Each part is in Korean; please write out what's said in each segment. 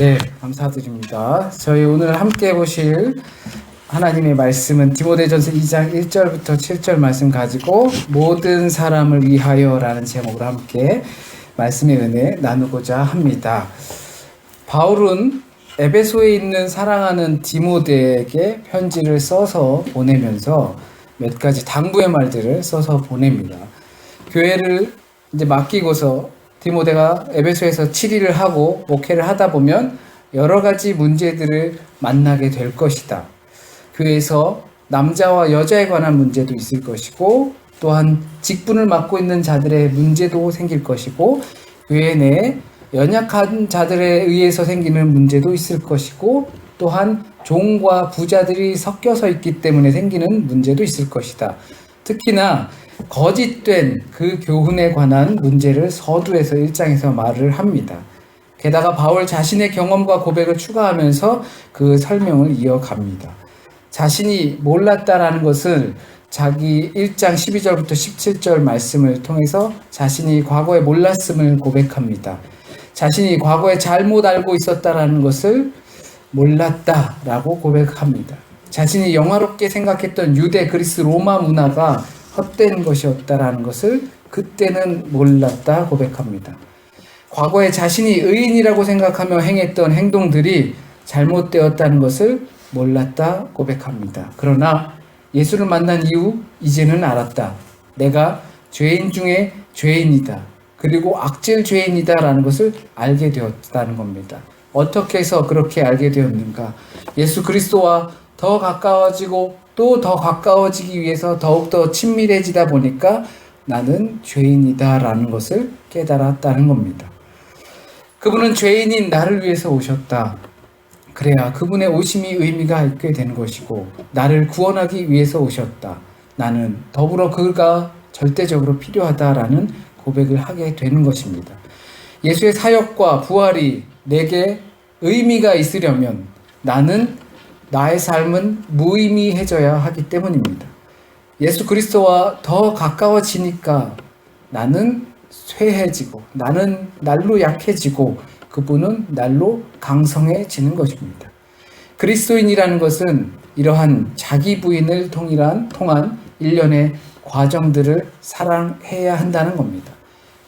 네, 감사드립니다. 저희 오늘 함께 보실 하나님의 말씀은 디모데전서 2장 1절부터 7절 말씀 가지고 모든 사람을 위하여라는 제목으로 함께 말씀의 은혜 나누고자 합니다. 바울은 에베소에 있는 사랑하는 디모데에게 편지를 써서 보내면서 몇 가지 당부의 말들을 써서 보냅니다. 교회를 이제 맡기고서 디모데가 에베소에서 7일을 하고 목회를 하다 보면 여러 가지 문제들을 만나게 될 것이다. 교회에서 남자와 여자에 관한 문제도 있을 것이고, 또한 직분을 맡고 있는 자들의 문제도 생길 것이고, 교회 내에 연약한 자들에 의해서 생기는 문제도 있을 것이고, 또한 종과 부자들이 섞여서 있기 때문에 생기는 문제도 있을 것이다. 특히나 거짓된 그 교훈에 관한 문제를 서두에서 1장에서 말을 합니다. 게다가 바울 자신의 경험과 고백을 추가하면서 그 설명을 이어갑니다. 자신이 몰랐다라는 것을 자기 1장 12절부터 17절 말씀을 통해서 자신이 과거에 몰랐음을 고백합니다. 자신이 과거에 잘못 알고 있었다라는 것을 몰랐다라고 고백합니다. 자신이 영화롭게 생각했던 유대, 그리스, 로마 문화가 헛된 것이었다라는 것을 그때는 몰랐다 고백합니다. 과거에 자신이 의인이라고 생각하며 행했던 행동들이 잘못되었다는 것을 몰랐다 고백합니다. 그러나 예수를 만난 이후 이제는 알았다. 내가 죄인 중에 죄인이다. 그리고 악질 죄인이다라는 것을 알게 되었다는 겁니다. 어떻게 해서 그렇게 알게 되었는가? 예수 그리스도와 더 가까워지고 또 더 가까워지기 위해서 더욱더 친밀해지다 보니까 나는 죄인이다 라는 것을 깨달았다는 겁니다. 그분은 죄인인 나를 위해서 오셨다. 그래야 그분의 오심이 의미가 있게 되는 것이고, 나를 구원하기 위해서 오셨다. 나는 더불어 그가 절대적으로 필요하다라는 고백을 하게 되는 것입니다. 예수의 사역과 부활이 내게 의미가 있으려면 나는 나의 삶은 무의미해져야 하기 때문입니다. 예수 그리스도와 더 가까워지니까 나는 쇠해지고, 나는 날로 약해지고, 그분은 날로 강성해지는 것입니다. 그리스도인이라는 것은 이러한 자기 부인을 통한 일련의 과정들을 사랑해야 한다는 겁니다.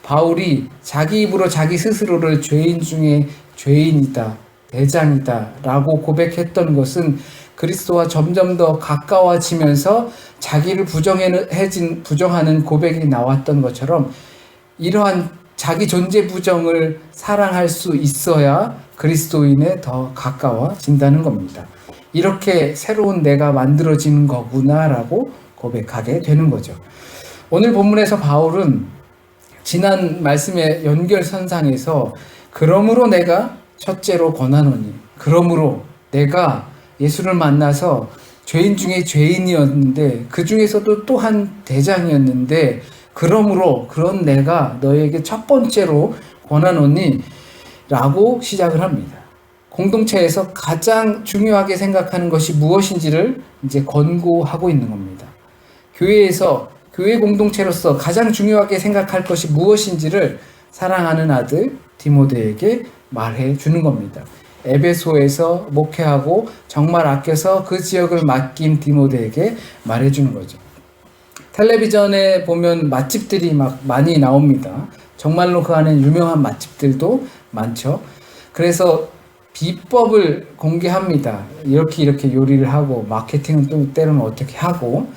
바울이 자기 입으로 자기 스스로를 죄인 중에 죄인이다, 대장이다 라고 고백했던 것은 그리스도와 점점 더 가까워지면서 자기를 부정하는 고백이 나왔던 것처럼, 이러한 자기 존재 부정을 사랑할 수 있어야 그리스도인에 더 가까워진다는 겁니다. 이렇게 새로운 내가 만들어지는 거구나 라고 고백하게 되는 거죠. 오늘 본문에서 바울은 지난 말씀의 연결선상에서 그러므로 내가 첫째로 권하노니, 그러므로 내가 예수를 만나서 죄인 중에 죄인이었는데 그 중에서도 또한 대장이었는데, 그러므로 그런 내가 너에게 첫 번째로 권하노니 라고 시작을 합니다. 공동체에서 가장 중요하게 생각하는 것이 무엇인지를 이제 권고하고 있는 겁니다. 교회에서, 교회 공동체로서 가장 중요하게 생각할 것이 무엇인지를 사랑하는 아들 디모데에게 말해 주는 겁니다. 에베소에서 목회하고 정말 아껴서 그 지역을 맡긴 디모데에게 말해 주는 거죠. 텔레비전에 보면 맛집들이 막 많이 나옵니다. 정말로 그 안에 유명한 맛집들도 많죠. 그래서 비법을 공개합니다. 이렇게 요리를 하고, 마케팅은 또 때로는 어떻게 하고,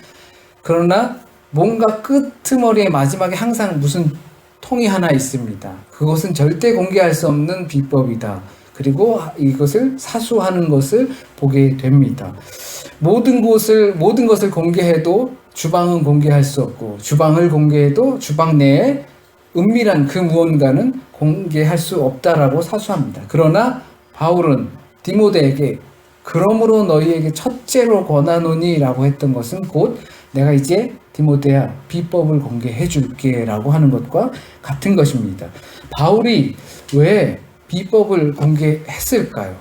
그러나 뭔가 끄트머리에 마지막에 항상 무슨 통이 하나 있습니다. 그것은 절대 공개할 수 없는 비법이다. 그리고 이것을 사수하는 것을 보게 됩니다. 모든 것을 공개해도 주방은 공개할 수 없고, 주방을 공개해도 주방 내에 은밀한 그 무언가는 공개할 수 없다라고 사수합니다. 그러나 바울은 디모데에게 그러므로 너희에게 첫째로 권하노니 라고 했던 것은 곧 내가 이제 디모데야 비법을 공개해 줄게 라고 하는 것과 같은 것입니다. 바울이 왜 비법을 공개했을까요?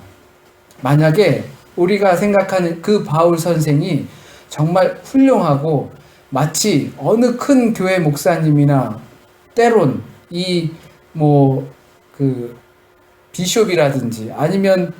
만약에 우리가 생각하는 그 바울 선생이 정말 훌륭하고 마치 어느 큰 교회 목사님이나 때론 비숍이라든지 아니면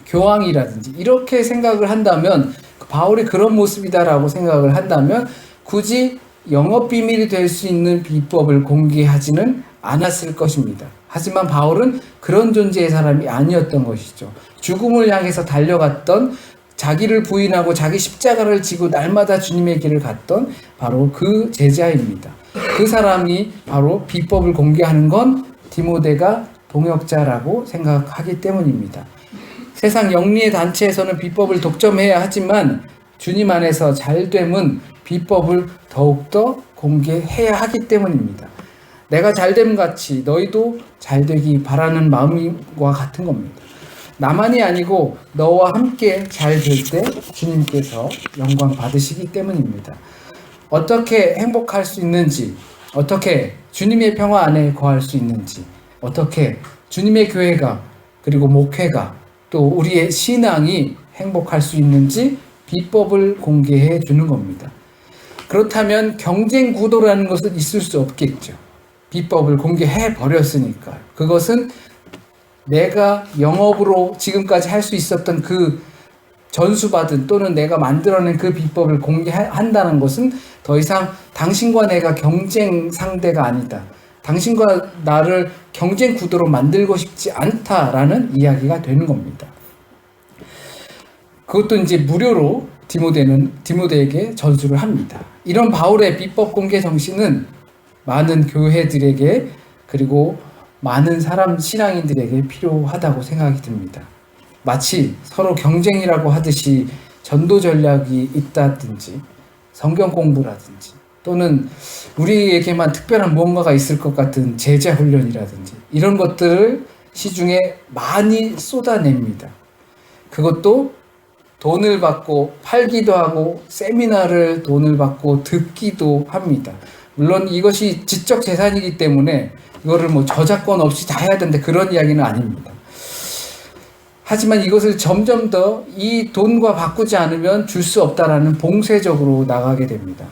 교황이라든지 이렇게 생각을 한다면, 바울이 그런 모습이다라고 생각을 한다면 굳이 영업 비밀이 될 수 있는 비법을 공개하지는 않았을 것입니다. 하지만 바울은 그런 존재의 사람이 아니었던 것이죠. 죽음을 향해서 달려갔던, 자기를 부인하고 자기 십자가를 지고 날마다 주님의 길을 갔던 바로 그 제자입니다. 그 사람이 바로 비법을 공개하는 건 디모데가 동역자라고 생각하기 때문입니다. 세상 영리의 단체에서는 비법을 독점해야 하지만 주님 안에서 잘됨은 비법을 더욱더 공개해야 하기 때문입니다. 내가 잘됨 같이 너희도 잘되기 바라는 마음과 같은 겁니다. 나만이 아니고 너와 함께 잘 될 때 주님께서 영광 받으시기 때문입니다. 어떻게 행복할 수 있는지, 어떻게 주님의 평화 안에 거할 수 있는지, 어떻게 주님의 교회가 그리고 목회가 또 우리의 신앙이 행복할 수 있는지 비법을 공개해 주는 겁니다. 그렇다면 경쟁 구도라는 것은 있을 수 없겠죠. 비법을 공개해 버렸으니까. 그것은 내가 영업으로 지금까지 할 수 있었던 그 전수받은 또는 내가 만들어낸 그 비법을 공개한다는 것은 더 이상 당신과 내가 경쟁 상대가 아니다. 당신과 나를 경쟁 구도로 만들고 싶지 않다라는 이야기가 되는 겁니다. 그것도 이제 무료로 디모데에게 전수를 합니다. 이런 바울의 비법 공개 정신은 많은 교회들에게 그리고 많은 신앙인들에게 필요하다고 생각이 듭니다. 마치 서로 경쟁이라고 하듯이 전도 전략이 있다든지 성경 공부라든지 또는 우리에게만 특별한 무언가가 있을 것 같은 제자 훈련이라든지 이런 것들을 시중에 많이 쏟아냅니다. 그것도 돈을 받고 팔기도 하고 세미나를 돈을 받고 듣기도 합니다. 물론 이것이 지적 재산이기 때문에 이거를 뭐 저작권 없이 다 해야 된다 그런 이야기는 아닙니다. 하지만 이것을 점점 더 이 돈과 바꾸지 않으면 줄 수 없다라는 봉쇄적으로 나가게 됩니다.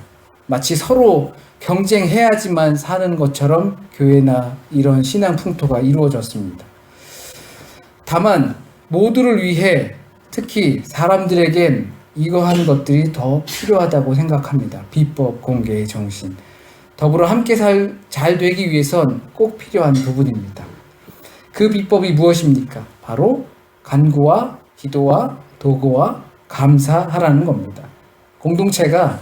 마치 서로 경쟁해야지만 사는 것처럼 교회나 이런 신앙 풍토가 이루어졌습니다. 다만 모두를 위해 특히 사람들에겐 이러한 것들이 더 필요하다고 생각합니다. 비법 공개의 정신. 더불어 함께 잘 되기 위해선 꼭 필요한 부분입니다. 그 비법이 무엇입니까? 바로 간구와 기도와 도구와 감사하라는 겁니다. 공동체가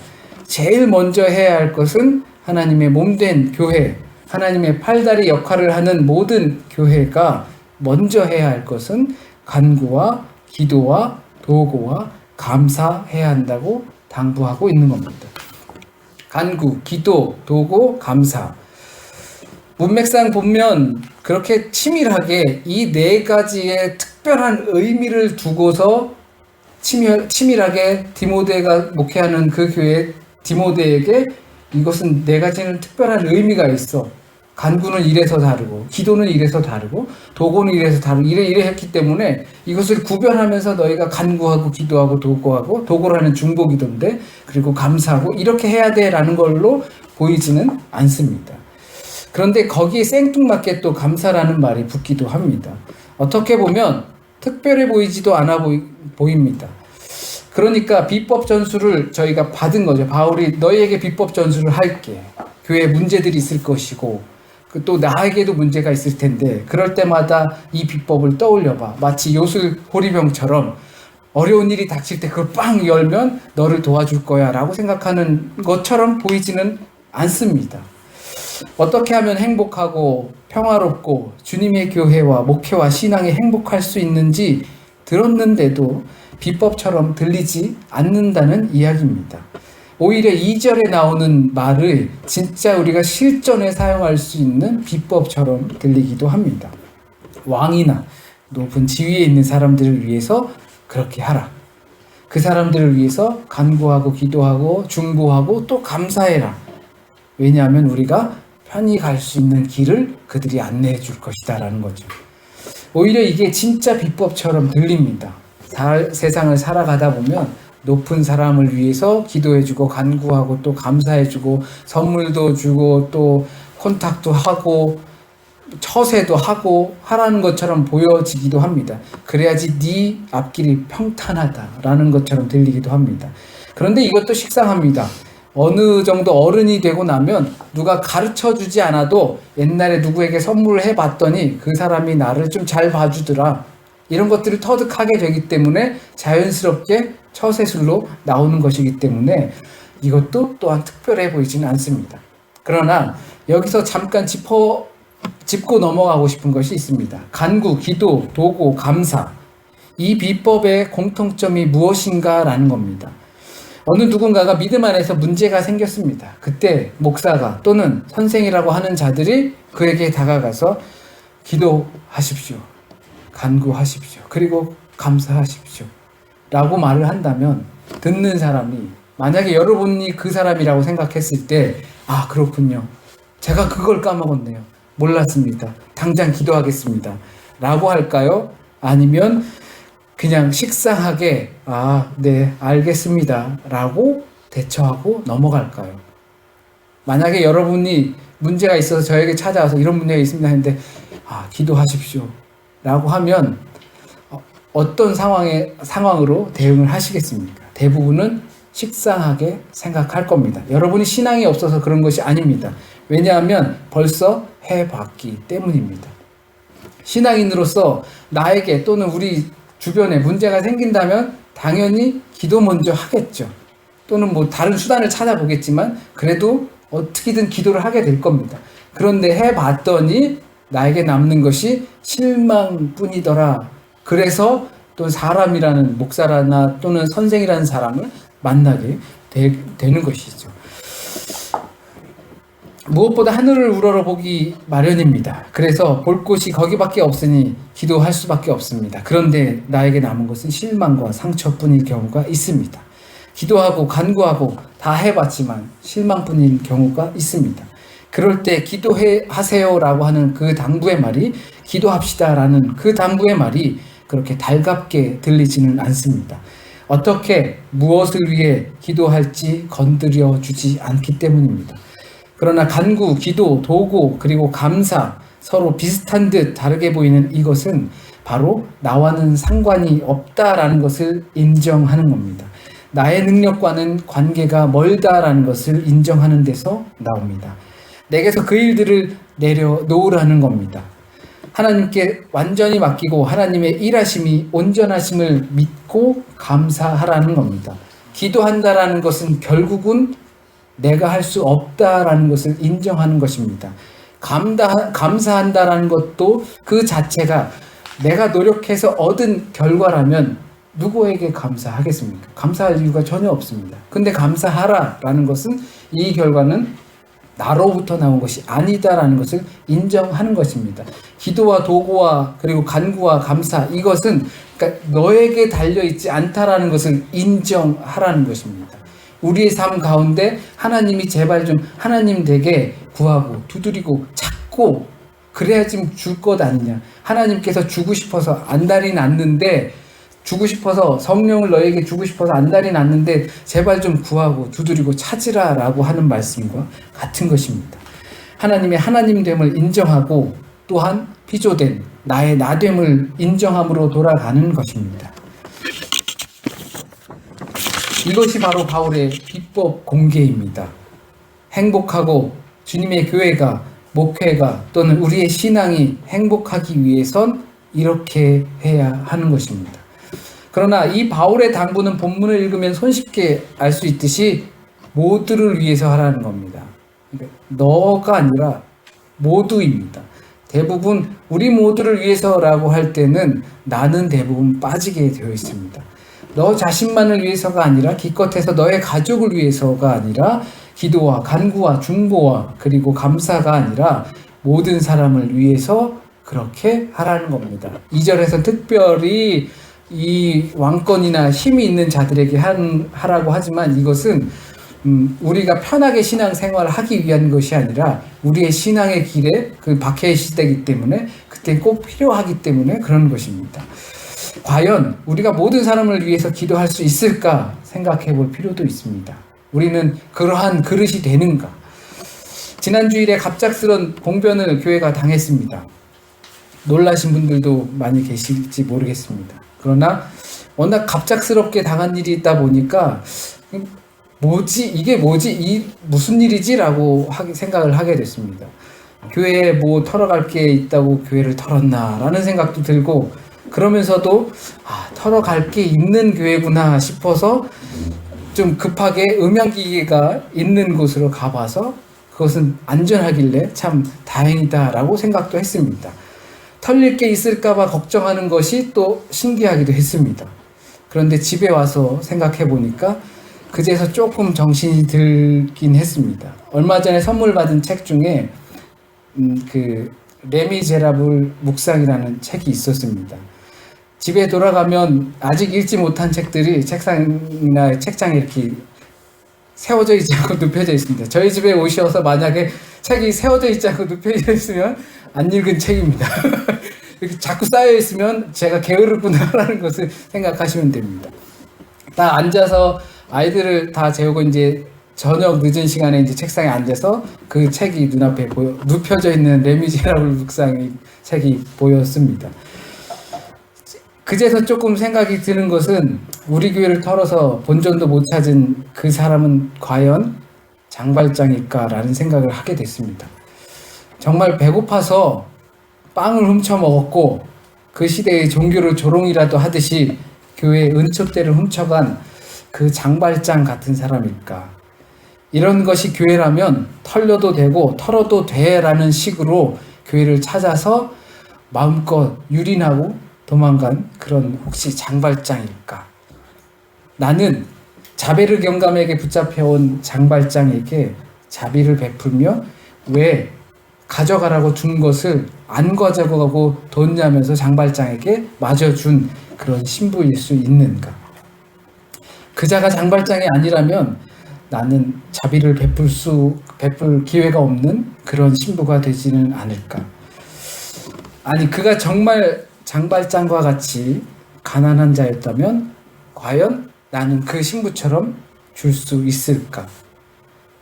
제일 먼저 해야 할 것은 하나님의 몸된 교회, 하나님의 팔다리 역할을 하는 모든 교회가 먼저 해야 할 것은 간구와 기도와 도구와 감사해야 한다고 당부하고 있는 겁니다. 간구, 기도, 도구, 감사. 문맥상 보면 그렇게 치밀하게 이 네 가지의 특별한 의미를 두고서 치밀하게 디모데가 목회하는 그 교회 디모데에게 이것은 네 가지는 특별한 의미가 있어. 간구는 이래서 다르고 기도는 이래서 다르고 도구는 이래서 다르고 이래 했기 때문에 이것을 구별하면서 너희가 간구하고 기도하고 도구하고 도구라는 중보기도인데 그리고 감사하고 이렇게 해야 돼라는 걸로 보이지는 않습니다. 그런데 거기에 생뚱맞게 또 감사라는 말이 붙기도 합니다. 어떻게 보면 특별해 보이지도 않아 보입니다. 그러니까 비법 전수를 저희가 받은 거죠. 바울이 너희에게 비법 전수를 할게. 교회에 문제들이 있을 것이고 또 나에게도 문제가 있을 텐데 그럴 때마다 이 비법을 떠올려봐. 마치 요술 호리병처럼 어려운 일이 닥칠 때 그걸 빵 열면 너를 도와줄 거야 라고 생각하는 것처럼 보이지는 않습니다. 어떻게 하면 행복하고 평화롭고 주님의 교회와 목회와 신앙에 행복할 수 있는지 들었는데도 비법처럼 들리지 않는다는 이야기입니다. 오히려 2절에 나오는 말을 진짜 우리가 실전에 사용할 수 있는 비법처럼 들리기도 합니다. 왕이나 높은 지위에 있는 사람들을 위해서 그렇게 하라. 그 사람들을 위해서 간구하고 기도하고 중보하고 또 감사해라. 왜냐하면 우리가 편히 갈 수 있는 길을 그들이 안내해 줄 것이다 라는 거죠. 오히려 이게 진짜 비법처럼 들립니다. 세상을 살아가다 보면 높은 사람을 위해서 기도해주고 간구하고 또 감사해주고 선물도 주고 또 콘탁도 하고 처세도 하고 하라는 것처럼 보여지기도 합니다. 그래야지 네 앞길이 평탄하다라는 것처럼 들리기도 합니다. 그런데 이것도 식상합니다. 어느 정도 어른이 되고 나면 누가 가르쳐 주지 않아도 옛날에 누구에게 선물을 해봤더니 그 사람이 나를 좀 잘 봐주더라, 이런 것들이 터득하게 되기 때문에 자연스럽게 처세술로 나오는 것이기 때문에 이것도 또한 특별해 보이지는 않습니다. 그러나 여기서 잠깐 짚고 넘어가고 싶은 것이 있습니다. 간구, 기도, 도고, 감사, 이 비법의 공통점이 무엇인가라는 겁니다. 어느 누군가가 믿음 안에서 문제가 생겼습니다. 그때 목사가 또는 선생이라고 하는 자들이 그에게 다가가서 기도하십시오, 간구하십시오, 그리고 감사하십시오 라고 말을 한다면, 듣는 사람이 만약에 여러분이 그 사람이라고 생각했을 때, 아 그렇군요, 제가 그걸 까먹었네요, 몰랐습니다, 당장 기도하겠습니다 라고 할까요? 아니면 그냥 식상하게 아 네 알겠습니다 라고 대처하고 넘어갈까요? 만약에 여러분이 문제가 있어서 저에게 찾아와서 이런 문제가 있습니다 했는데, 아 기도하십시오 라고 하면 어떤 상황으로 대응을 하시겠습니까? 대부분은 식상하게 생각할 겁니다. 여러분이 신앙이 없어서 그런 것이 아닙니다. 왜냐하면 벌써 해봤기 때문입니다. 신앙인으로서 나에게 또는 우리 주변에 문제가 생긴다면 당연히 기도 먼저 하겠죠. 또는 뭐 다른 수단을 찾아보겠지만 그래도 어떻게든 기도를 하게 될 겁니다. 그런데 해봤더니 나에게 남는 것이 실망뿐이더라. 그래서 또 사람이라는, 목사라나 또는 선생이라는 사람을 만나게 되는 것이죠. 무엇보다 하늘을 우러러보기 마련입니다. 그래서 볼 곳이 거기밖에 없으니 기도할 수밖에 없습니다. 그런데 나에게 남은 것은 실망과 상처뿐일 경우가 있습니다. 기도하고 간구하고 다 해봤지만 실망뿐인 경우가 있습니다. 그럴 때 기도하세요 라고 하는 그 당부의 말이, 기도합시다 라는 그 당부의 말이 그렇게 달갑게 들리지는 않습니다. 어떻게 무엇을 위해 기도할지 건드려 주지 않기 때문입니다. 그러나 간구, 기도, 도구, 그리고 감사, 서로 비슷한 듯 다르게 보이는 이것은 바로 나와는 상관이 없다라는 것을 인정하는 겁니다. 나의 능력과는 관계가 멀다라는 것을 인정하는 데서 나옵니다. 내게서 그 일들을 내려놓으라는 겁니다. 하나님께 완전히 맡기고 하나님의 일하심이 온전하심을 믿고 감사하라는 겁니다. 기도한다라는 것은 결국은 내가 할 수 없다라는 것을 인정하는 것입니다. 감사한다라는 것도 그 자체가 내가 노력해서 얻은 결과라면 누구에게 감사하겠습니까? 감사할 이유가 전혀 없습니다. 근데 감사하라라는 것은 이 결과는 나로부터 나온 것이 아니다라는 것을 인정하는 것입니다. 기도와 도구와 그리고 간구와 감사, 이것은 그러니까 너에게 달려있지 않다라는 것을 인정하라는 것입니다. 우리의 삶 가운데 하나님이 제발 좀 하나님 댁에 구하고 두드리고 찾고 그래야 좀 줄 것 아니냐. 하나님께서 주고 싶어서 안달이 났는데, 주고 싶어서 성령을 너에게 주고 싶어서 안달이 났는데 제발 좀 구하고 두드리고 찾으라 라고 하는 말씀과 같은 것입니다. 하나님의 하나님됨을 인정하고 또한 피조된 나의 나됨을 인정함으로 돌아가는 것입니다. 이것이 바로 바울의 비법 공개입니다. 행복하고 주님의 교회가, 목회가 또는 우리의 신앙이 행복하기 위해선 이렇게 해야 하는 것입니다. 그러나 이 바울의 당부는 본문을 읽으면 손쉽게 알 수 있듯이 모두를 위해서 하라는 겁니다. 그러니까 너가 아니라 모두입니다. 대부분 우리 모두를 위해서라고 할 때는 나는 대부분 빠지게 되어 있습니다. 너 자신만을 위해서가 아니라, 기껏해서 너의 가족을 위해서가 아니라, 기도와 간구와 중보와 그리고 감사가 아니라 모든 사람을 위해서 그렇게 하라는 겁니다. 2절에서 특별히 이 왕권이나 힘이 있는 자들에게 하라고 하지만 이것은 우리가 편하게 신앙생활을 하기 위한 것이 아니라 우리의 신앙의 길에 그 박해의 시대이기 때문에 그때 꼭 필요하기 때문에 그런 것입니다. 과연 우리가 모든 사람을 위해서 기도할 수 있을까 생각해 볼 필요도 있습니다. 우리는 그러한 그릇이 되는가? 지난 주일에 갑작스런 봉변을 교회가 당했습니다. 놀라신 분들도 많이 계실지 모르겠습니다. 그러나 워낙 갑작스럽게 당한 일이 있다 보니까 이게 뭐지? 무슨 일이지? 라고 생각을 하게 됐습니다. 교회에 뭐 털어갈 게 있다고 교회를 털었나 라는 생각도 들고, 그러면서도 털어갈 게 있는 교회구나 싶어서 좀 급하게 음향기계가 있는 곳으로 가봐서 그것은 안전하길래 참 다행이다 라고 생각도 했습니다. 털릴 게 있을까봐 걱정하는 것이 또 신기하기도 했습니다. 그런데 집에 와서 생각해 보니까 그제서 조금 정신이 들긴 했습니다. 얼마 전에 선물 받은 책 중에 그 레미제라블 묵상이라는 책이 있었습니다. 집에 돌아가면 아직 읽지 못한 책들이 책상이나 책장에 이렇게 세워져 있지 않고 눕혀져 있습니다. 저희 집에 오셔서 만약에 책이 세워져 있지 않고 눕혀져 있으면 안 읽은 책입니다. 이렇게 자꾸 쌓여 있으면 제가 게으르구나라는 것을 생각하시면 됩니다. 딱 앉아서 아이들을 다 재우고 이제 저녁 늦은 시간에 이제 책상에 앉아서 그 책이 눈앞에 눕혀져 있는 레미제라블 묵상의 책이 보였습니다. 그제서 조금 생각이 드는 것은 우리 교회를 털어서 본전도 못 찾은 그 사람은 과연 장발장일까라는 생각을 하게 됐습니다. 정말 배고파서 빵을 훔쳐 먹었고 그 시대의 종교를 조롱이라도 하듯이 교회의 은촛대를 훔쳐간 그 장발장 같은 사람일까? 이런 것이 교회라면 털려도 되고 털어도 돼라는 식으로 교회를 찾아서 마음껏 유린하고 도망간 그런 혹시 장발장일까? 나는 자베르 경감에게 붙잡혀온 장발장에게 자비를 베풀며 왜 가져가라고 준 것을 안 가져가고 뒀냐면서 장발장에게 마저 준 그런 신부일 수 있는가? 그자가 장발장이 아니라면 나는 자비를 베풀 기회가 없는 그런 신부가 되지는 않을까? 아니, 그가 정말 장발장과 같이 가난한 자였다면 과연 나는 그 신부처럼 줄 수 있을까?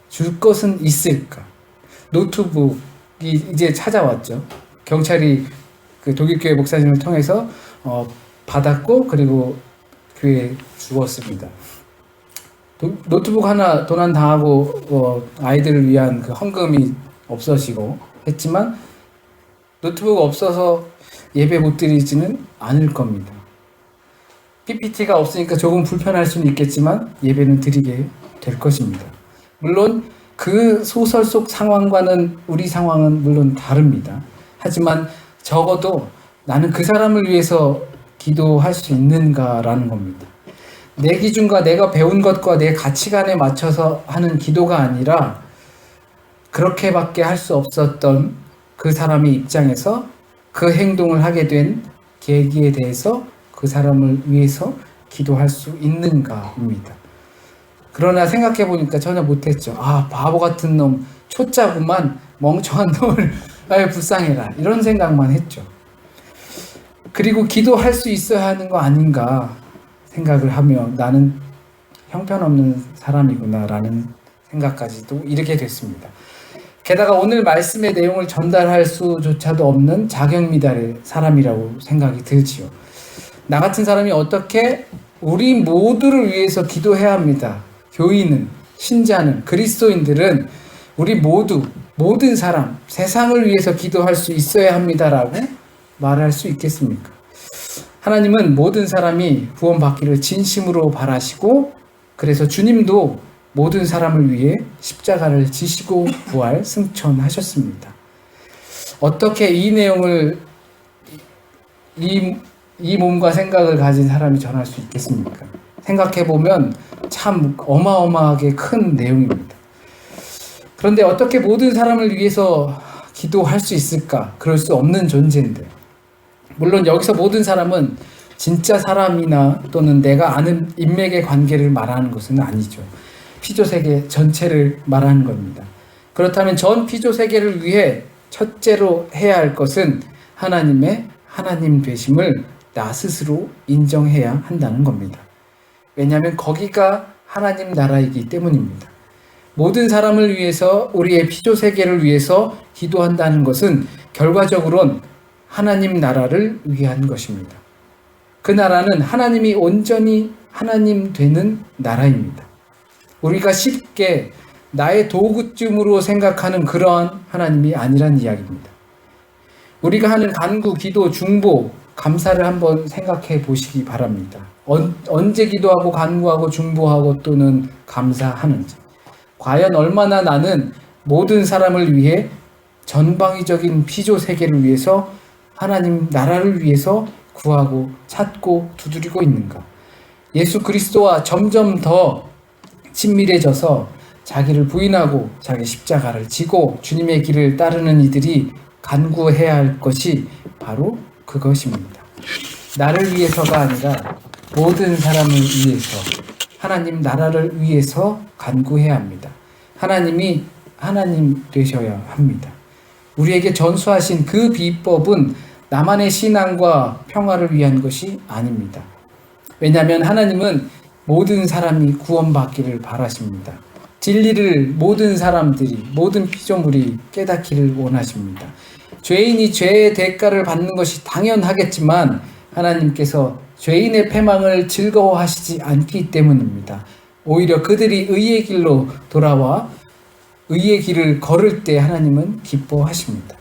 줄 것은 있을까? 노트북이 이제 찾아왔죠. 경찰이 그 독일교회 목사님을 통해서 받았고 그리고 교회에 주었습니다. 노트북 하나 도난 당하고 아이들을 위한 그 헌금이 없어지고 했지만 노트북 없어서 예배 못 드리지는 않을 겁니다. PPT가 없으니까 조금 불편할 수는 있겠지만 예배는 드리게 될 것입니다. 물론 그 소설 속 상황과는 우리 상황은 물론 다릅니다. 하지만 적어도 나는 그 사람을 위해서 기도할 수 있는가라는 겁니다. 내 기준과 내가 배운 것과 내 가치관에 맞춰서 하는 기도가 아니라 그렇게밖에 할 수 없었던 그 사람의 입장에서 그 행동을 하게 된 계기에 대해서 그 사람을 위해서 기도할 수 있는가입니다. 그러나 생각해 보니까 전혀 못했죠. 바보 같은 놈, 초짜구만, 멍청한 놈을 아유 불쌍해라, 이런 생각만 했죠. 그리고 기도할 수 있어야 하는 거 아닌가 생각을 하며 나는 형편없는 사람이구나 라는 생각까지도 이르게 됐습니다. 게다가 오늘 말씀의 내용을 전달할 수조차도 없는 자격미달의 사람이라고 생각이 들지요. 나 같은 사람이 어떻게 우리 모두를 위해서 기도해야 합니다. 교인은, 신자는, 그리스도인들은 우리 모든 사람, 세상을 위해서 기도할 수 있어야 합니다라고 말할 수 있겠습니까? 하나님은 모든 사람이 구원받기를 진심으로 바라시고 그래서 주님도 모든 사람을 위해 십자가를 지시고 부활 승천하셨습니다. 어떻게 이 내용을 이 몸과 생각을 가진 사람이 전할 수 있겠습니까? 생각해보면 참 어마어마하게 큰 내용입니다. 그런데 어떻게 모든 사람을 위해서 기도할 수 있을까? 그럴 수 없는 존재인데, 물론 여기서 모든 사람은 진짜 사람이나 또는 내가 아는 인맥의 관계를 말하는 것은 아니죠. 피조세계 전체를 말하는 겁니다. 그렇다면 전 피조세계를 위해 첫째로 해야 할 것은 하나님의 하나님 되심을 나 스스로 인정해야 한다는 겁니다. 왜냐하면 거기가 하나님 나라이기 때문입니다. 모든 사람을 위해서, 우리의 피조 세계를 위해서 기도한다는 것은 결과적으로는 하나님 나라를 위한 것입니다. 그 나라는 하나님이 온전히 하나님 되는 나라입니다. 우리가 쉽게 나의 도구쯤으로 생각하는 그러한 하나님이 아니란 이야기입니다. 우리가 하는 간구, 기도, 중보, 감사를 한번 생각해 보시기 바랍니다. 언제 기도하고 간구하고 중보하고 또는 감사하는지, 과연 얼마나 나는 모든 사람을 위해 전방위적인 피조 세계를 위해서 하나님 나라를 위해서 구하고 찾고 두드리고 있는가? 예수 그리스도와 점점 더 친밀해져서 자기를 부인하고 자기 십자가를 지고 주님의 길을 따르는 이들이 간구해야 할 것이 바로 그것입니다. 나를 위해서가 아니라 모든 사람을 위해서, 하나님 나라를 위해서 간구해야 합니다. 하나님이 하나님 되셔야 합니다. 우리에게 전수하신 그 비법은 나만의 신앙과 평화를 위한 것이 아닙니다. 왜냐하면 하나님은 모든 사람이 구원받기를 바라십니다. 진리를 모든 사람들이, 모든 피조물이 깨닫기를 원하십니다. 죄인이 죄의 대가를 받는 것이 당연하겠지만 하나님께서 죄인의 패망을 즐거워하시지 않기 때문입니다. 오히려 그들이 의의 길로 돌아와 의의 길을 걸을 때 하나님은 기뻐하십니다.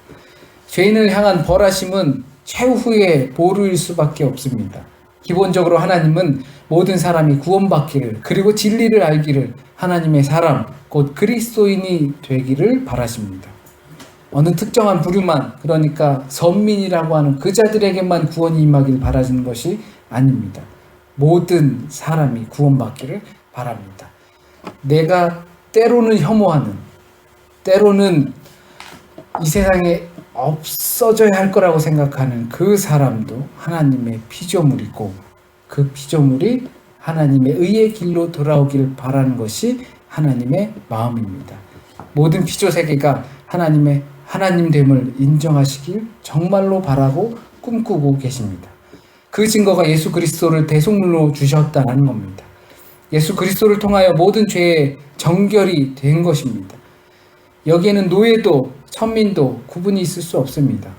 죄인을 향한 벌하심은 최후의 보루일 수밖에 없습니다. 기본적으로 하나님은 모든 사람이 구원받기를, 그리고 진리를 알기를, 하나님의 사람, 곧 그리스도인이 되기를 바라십니다. 어느 특정한 부류만, 그러니까 선민이라고 하는 그 자들에게만 구원이 임하길 바라는 것이 아닙니다. 모든 사람이 구원받기를 바랍니다. 내가 때로는 혐오하는, 때로는 이 세상에 없어져야 할 거라고 생각하는 그 사람도 하나님의 피조물이고, 그 피조물이 하나님의 의의 길로 돌아오길 바라는 것이 하나님의 마음입니다. 모든 피조세계가 하나님의 하나님됨을 인정하시길 정말로 바라고 꿈꾸고 계십니다. 그 증거가 예수 그리스도를 대속물로 주셨다는 겁니다. 예수 그리스도를 통하여 모든 죄의 정결이 된 것입니다. 여기에는 노예도 천민도 구분이 있을 수 없습니다.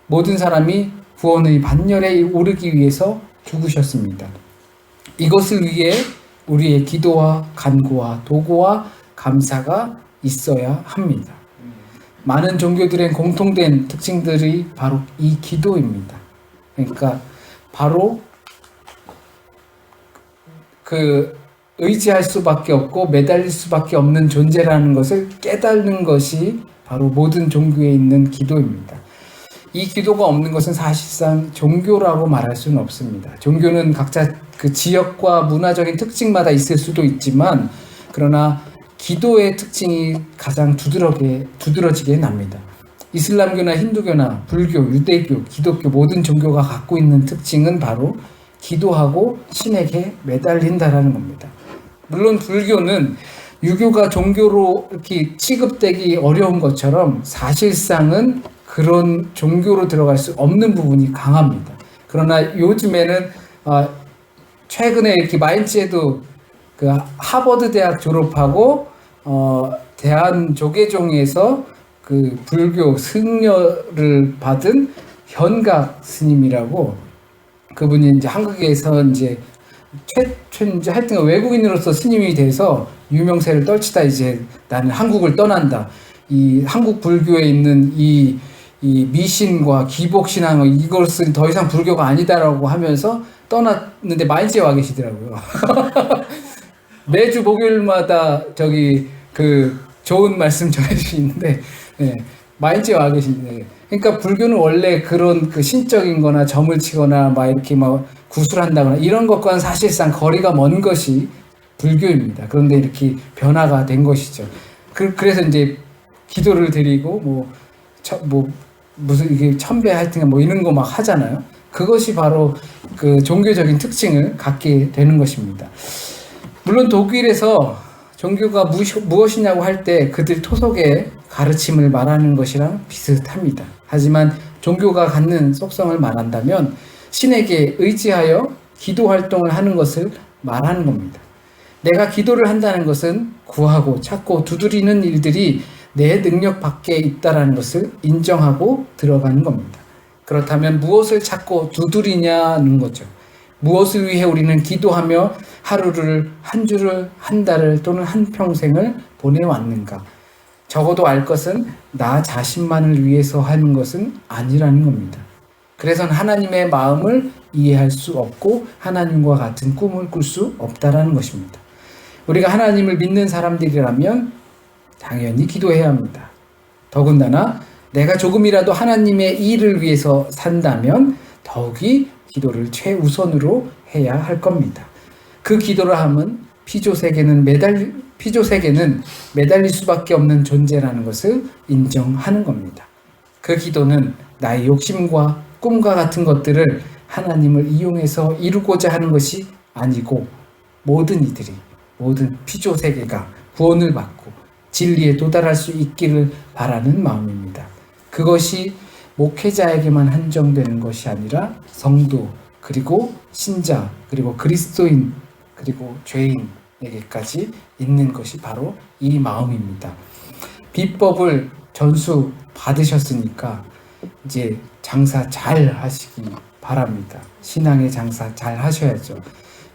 모든 사람이 구원의 반열에 오르기 위해서 죽으셨습니다. 이것을 위해 우리의 기도와 간구와 도구와 감사가 있어야 합니다. 많은 종교들의 공통된 특징들이 바로 이 기도입니다. 그러니까 바로 의지할 수밖에 없고 매달릴 수밖에 없는 존재라는 것을 깨닫는 것이 바로 모든 종교에 있는 기도입니다. 이 기도가 없는 것은 사실상 종교라고 말할 수는 없습니다. 종교는 각자 그 지역과 문화적인 특징마다 있을 수도 있지만, 그러나 기도의 특징이 가장 두드러지게 납니다. 이슬람교나 힌두교나 불교, 유대교, 기독교 모든 종교가 갖고 있는 특징은 바로 기도하고 신에게 매달린다라는 겁니다. 물론 불교는 유교가 종교로 이렇게 취급되기 어려운 것처럼 사실상은 그런 종교로 들어갈 수 없는 부분이 강합니다. 그러나 요즘에는 최근에 이렇게 마인츠에도 그 하버드 대학 졸업하고 대한조계종에서 그 불교 승려를 받은 현각 스님이라고, 그분이 이제 한국에서 이제 이제 하여튼 외국인으로서 스님이 돼서 유명세를 떨치다 이제 나는 한국을 떠난다. 이 한국 불교에 있는 이 미신과 기복신앙 이것은 더 이상 불교가 아니다라고 하면서 떠났는데 마인츠에 와 계시더라고요. 매주 목요일마다 그 좋은 말씀 전해주시는데, 네, 마인츠에 와 계신데, 그러니까 불교는 원래 그런 그 신적인 거나 점을 치거나 막 이렇게 막 구술한다거나 이런 것과는 사실상 거리가 먼 것이 불교입니다. 그런데 이렇게 변화가 된 것이죠. 그래서 이제 기도를 드리고 무슨 이게 천배 하여튼 뭐 이런 거 막 하잖아요. 그것이 바로 그 종교적인 특징을 갖게 되는 것입니다. 물론 독일에서 종교가 무엇이냐고 할 때 그들 토속의 가르침을 말하는 것이랑 비슷합니다. 하지만 종교가 갖는 속성을 말한다면 신에게 의지하여 기도 활동을 하는 것을 말하는 겁니다. 내가 기도를 한다는 것은 구하고 찾고 두드리는 일들이 내 능력 밖에 있다는 것을 인정하고 들어가는 겁니다. 그렇다면 무엇을 찾고 두드리냐는 거죠. 무엇을 위해 우리는 기도하며 하루를, 한 주를, 한 달을 또는 한 평생을 보내왔는가? 적어도 알 것은 나 자신만을 위해서 하는 것은 아니라는 겁니다. 그래서는 하나님의 마음을 이해할 수 없고 하나님과 같은 꿈을 꿀 수 없다라는 것입니다. 우리가 하나님을 믿는 사람들이라면 당연히 기도해야 합니다. 더군다나 내가 조금이라도 하나님의 일을 위해서 산다면 더욱이 기도를 최우선으로 해야 할 겁니다. 그 기도를 하면 피조세계는 매달릴 수밖에 없는 존재라는 것을 인정하는 겁니다. 그 기도는 나의 욕심과 꿈과 같은 것들을 하나님을 이용해서 이루고자 하는 것이 아니고 모든 이들이, 모든 피조세계가 구원을 받고 진리에 도달할 수 있기를 바라는 마음입니다. 그것이 목회자에게만 한정되는 것이 아니라 성도, 그리고 신자, 그리고 그리스도인, 그리고 죄인에게까지 있는 것이 바로 이 마음입니다. 비법을 전수 받으셨으니까 이제 장사 잘 하시기 바랍니다. 신앙의 장사 잘 하셔야죠.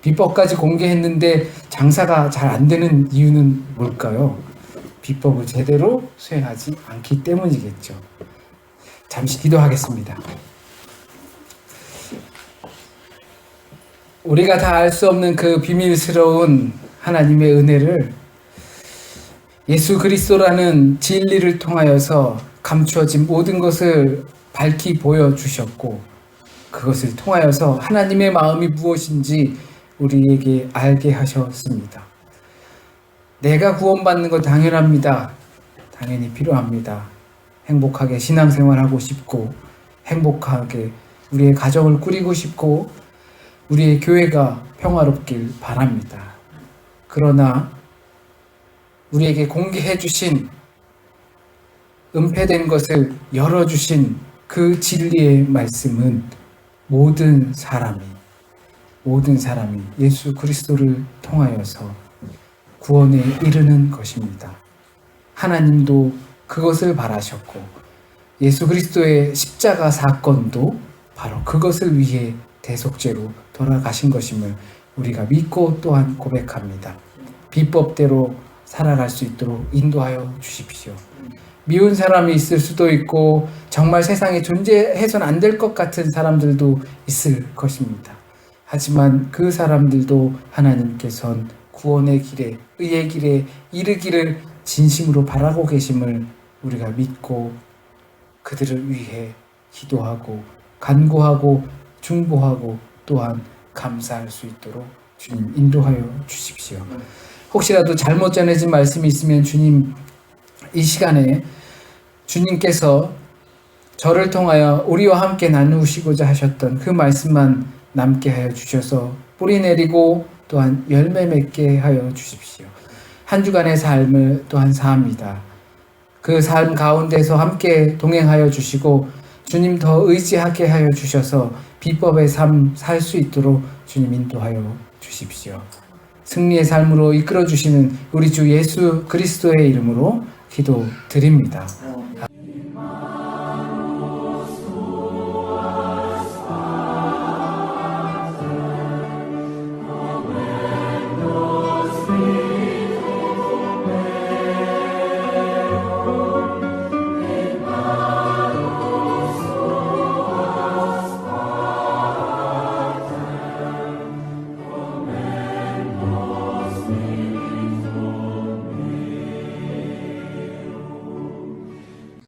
비법까지 공개했는데 장사가 잘 안 되는 이유는 뭘까요? 비법을 제대로 수행하지 않기 때문이겠죠. 잠시 기도하겠습니다. 우리가 다 알 수 없는 그 비밀스러운 하나님의 은혜를 예수 그리스도라는 진리를 통하여서 감추어진 모든 것을 밝히 보여주셨고 그것을 통하여서 하나님의 마음이 무엇인지 우리에게 알게 하셨습니다. 내가 구원받는 건 당연합니다. 당연히 필요합니다. 행복하게 신앙생활하고 싶고 행복하게 우리의 가정을 꾸리고 싶고 우리의 교회가 평화롭길 바랍니다. 그러나 우리에게 공개해 주신 은폐된 것을 열어주신 그 진리의 말씀은 모든 사람이 예수 그리스도를 통하여서 구원에 이르는 것입니다. 하나님도 그것을 바라셨고 예수 그리스도의 십자가 사건도 바로 그것을 위해 대속죄로 돌아가신 것임을 우리가 믿고 또한 고백합니다. 비법대로 살아갈 수 있도록 인도하여 주십시오. 미운 사람이 있을 수도 있고 정말 세상에 존재해서는 안 될 것 같은 사람들도 있을 것입니다. 하지만 그 사람들도 하나님께서는 구원의 길에, 의의 길에 이르기를 진심으로 바라고 계심을 우리가 믿고 그들을 위해 기도하고 간구하고 중보하고 또한 감사할 수 있도록 주님 인도하여 주십시오. 혹시라도 잘못 전해진 말씀이 있으면 주님 이 시간에 주님께서 저를 통하여 우리와 함께 나누시고자 하셨던 그 말씀만 남게 하여 주셔서 뿌리 내리고 또한 열매 맺게 하여 주십시오. 한 주간의 삶을 또한 사합니다. 그 삶 가운데서 함께 동행하여 주시고 주님 더 의지하게 하여 주셔서 비법의 삶 살 수 있도록 주님 인도하여 주십시오. 승리의 삶으로 이끌어 주시는 우리 주 예수 그리스도의 이름으로 기도드립니다.